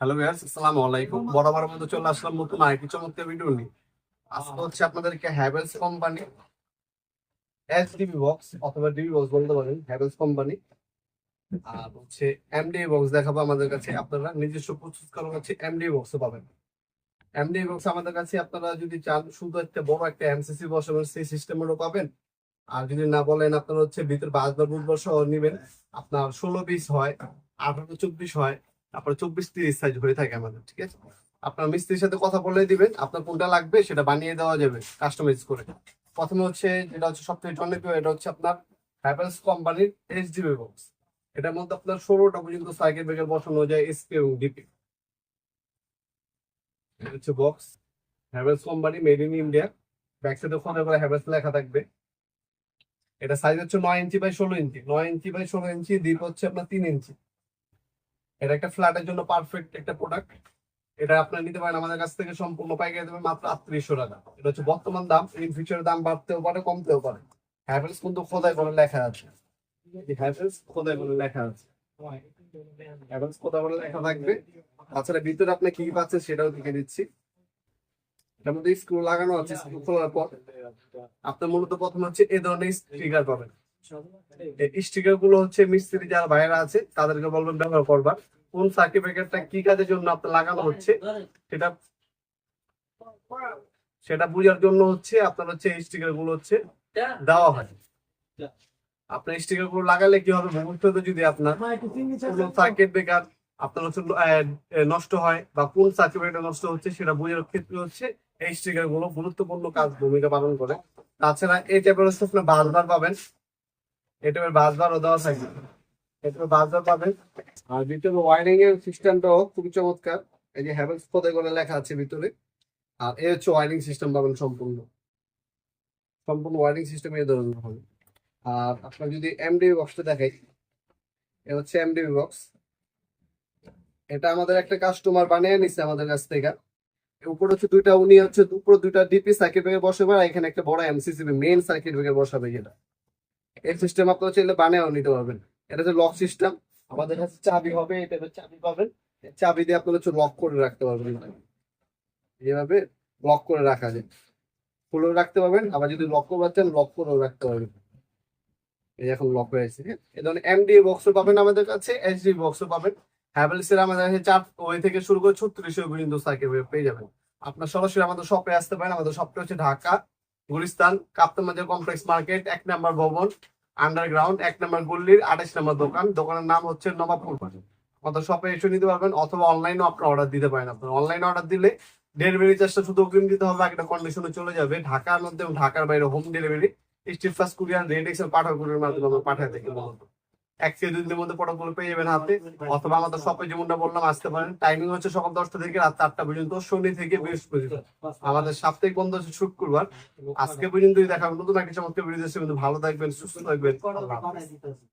Hello guys, আসসালামু আলাইকুম। বরাবরের মতো চলে আসলাম নতুন আরেকটি চমৎকার ভিডিও নিয়ে। আজকে হচ্ছে আপনাদেরকে হ্যাভেলস কোম্পানি এসডিবি বক্স অথবা ডিবি বক্স বলতে পারেন, হ্যাভেলস কোম্পানি আর হচ্ছে এমডি বক্স দেখাবো। আমাদের কাছে আপনারা নিজস্ব প্রস্তুতকারক হচ্ছে এমডি বক্সও পাবেন। এমডি বক্স আমাদের কাছে আপনারা যদি চান শুধু একটা বড় একটা এমসিসি বসাবেন, সেই সিস্টেমেরও পাবেন। আর যদি না বলেন আপনারা হচ্ছে ভিতর বাসবার বুটবার সহ নেবেন, আপনার 16-20 হয়, 18-24 হয়, তারপরে 24-30 সাইজ হয়ে থাকে আমাদের। ঠিক আছে, আপনার মিস্ত্রির সাথে কথা বলে দিবেন আপনার কোনটা লাগবে, সেটা বানিয়ে দেওয়া যাবে কাস্টমাইজ করে। প্রথমে হচ্ছে যেটা হচ্ছে সবথেকে জনপ্রিয়, এটা হচ্ছে আপনার হ্যাভেলস কোম্পানির এইচডিবি বক্স। এটার মধ্যে আপনার 16টা পর্যন্ত সাইকেল ব্রেকার বসানো যায়, এসপি এবং ডিপি। এটা হচ্ছে box, Havells company, made in India. Back সাইডে ফোনে করে হ্যাভেলস লেখা থাকবে। এটা সাইজ হচ্ছে 9 inch by 16 inch, 9 inch by 16 inch, deep হচ্ছে আপনার 3 ইঞ্চি। এটা একটা ফ্ল্যাটের জন্য পারফেক্ট একটা প্রোডাক্ট। এটা আপনার নিতে পারেন আমাদের কাছ থেকে সম্পূর্ণ পাইকারি দেবেন মাত্র 3800 টাকা। এটা হচ্ছে বর্তমান দাম, ইন ফিউচারের দাম বাড়তেও পারে কমতেও পারে। হ্যাভেলস কিন্তু খোদাই করে লেখা আছে, হ্যাভেলস খোদাই করে লেখা আছে, হ্যাভেলস খোদাই করে লেখা থাকবে। তাছাড়া ভিতরে আপনি কি পাচ্ছেন সেটাও দেখে দিচ্ছি। এটার মধ্যে স্ক্রু লাগানো আছে, স্ক্রু খোলার পর আপনার মূলত প্রথম হচ্ছে এই ধরনের স্টিকার পাবেন। এই স্টিকার গুলো হচ্ছে মিস্ত্রি যারা বাইরে আছে তাদেরকে বলবেন ব্যবহার করবার। কোন সার্কিট ব্রেকারটা কি কাজের জন্য আপনার লাগানো হচ্ছে সেটা সেটা বোঝার জন্য হচ্ছে আপনার হচ্ছে এই স্টিকার গুলো হচ্ছে দেওয়া হয়। আপনার স্টিকার গুলো লাগালে কি হবে, ভবিষ্যতে যদি আপনার কোনো সার্কিট ব্রেকার আপনার হচ্ছে নষ্ট হয় বা কোন সার্কিট ব্রেকার নষ্ট হচ্ছে সেটা বোঝার ক্ষেত্রে হচ্ছে এই স্টিকার গুলো গুরুত্বপূর্ণ কাজ ভূমিকা পালন করে। তাছাড়া এই টাইপের হচ্ছে আপনার বাসবার পাবেন, এই টাইপের বাসবারও দেওয়া থাকবে, এই টাইপের বাসবার পাবেন। আর ভিতরে ওয়ারিং এর সিস্টেমটাও খুবই চমৎকার। এই যে হ্যাভেলস খোদাই করে লেখা আছে ভিতরে। আর এই হচ্ছে ওয়ারিং সিস্টেম পাবেন, সম্পূর্ণ সম্পূর্ণ ওয়ারিং সিস্টেম এই ধরনের হবে। আর আপনার যদি এমডিবি বক্সটা দেখাই, এ হচ্ছে এমডিবি বক্স। এটা আমাদের একটা কাস্টমার বানিয়ে নিচ্ছে আমাদের কাছ থেকে। উপরে হচ্ছে দুইটা, উনি হচ্ছে উপরে দুইটা ডিপি সার্কিট ব্রেকার বসাবে আর এখানে একটা বড় এমসিসিবি মেইন সার্কিট ব্রেকার বসাবে। যেটা এই সিস্টেম আপনারা চাইলে বানিয়েও নিতে পারবেন। এটা হচ্ছে লক সিস্টেম, আমাদের কাছে চাবি হবে, এটা চাবি পাবেন। চাবি দিয়ে আপনারা হচ্ছে লক করে রাখতে পারবেন, এইভাবে লক করে রাখা যায়, খুলেও রাখতে পারবেন, আবার যদি লক করে রাখতেন লক করেও রাখতে পারবেন। এই এখন লক হয়ে আছে। এই ধরনের এমডি বক্সও পাবেন আমাদের কাছে, এইচডি বক্সও পাবেন। হ্যাভেলস এর আমাদের কাছে 4 ওই থেকে শুরু করে 36 পর্যন্ত সাইকেল পেয়ে যাবেন। আপনার সরাসরি আমাদের শপে আসতে পারেন। আমাদের শপটা হচ্ছে ঢাকা গুলিস্তান কাপ্তান বাজার কমপ্লেক্স মার্কেট, 1 নম্বর ভবন, আন্ডারগ্রাউন্ড, 1 নম্বর গল্লির 28 নম্বর দোকান। দোকানের নাম হচ্ছে নবাবপুর বাজার। আমাদের শপে এসে নিতে পারবেন অথবা অনলাইনেও আপনার অর্ডার দিতে পারেন। আপনার অনলাইনে অর্ডার দিলে ডেলিভারি চার্জটা শুধু অগ্রিম দিতে হবে, একটা কন্ডিশনে চলে যাবে। ঢাকার মধ্যে এবং ঢাকার বাইরে home delivery Steadfast courier, RedX Pathao courier মাধ্যমে আমরা পাঠিয়ে থাকি। মূলত 1 থেকে 2 দিনের মধ্যে প্রোডাক্টগুলো পেয়ে যাবেন হাতে। অথবা আমাদের শপে যেমনটা বললাম আসতে পারেন। টাইমিং হচ্ছে সকাল 10টা থেকে রাত 8টা পর্যন্ত, শনি থেকে বৃহস্পতিবার। আমাদের সাপ্তাহিক বন্ধ হচ্ছে শুক্রবার। আজকে পর্যন্তই দেখা হবে নতুন একটা চমৎকার ভিডিও। কিন্তু ভালো থাকবেন, সুস্থ থাকবেন। আল্লাহ হাফেজ।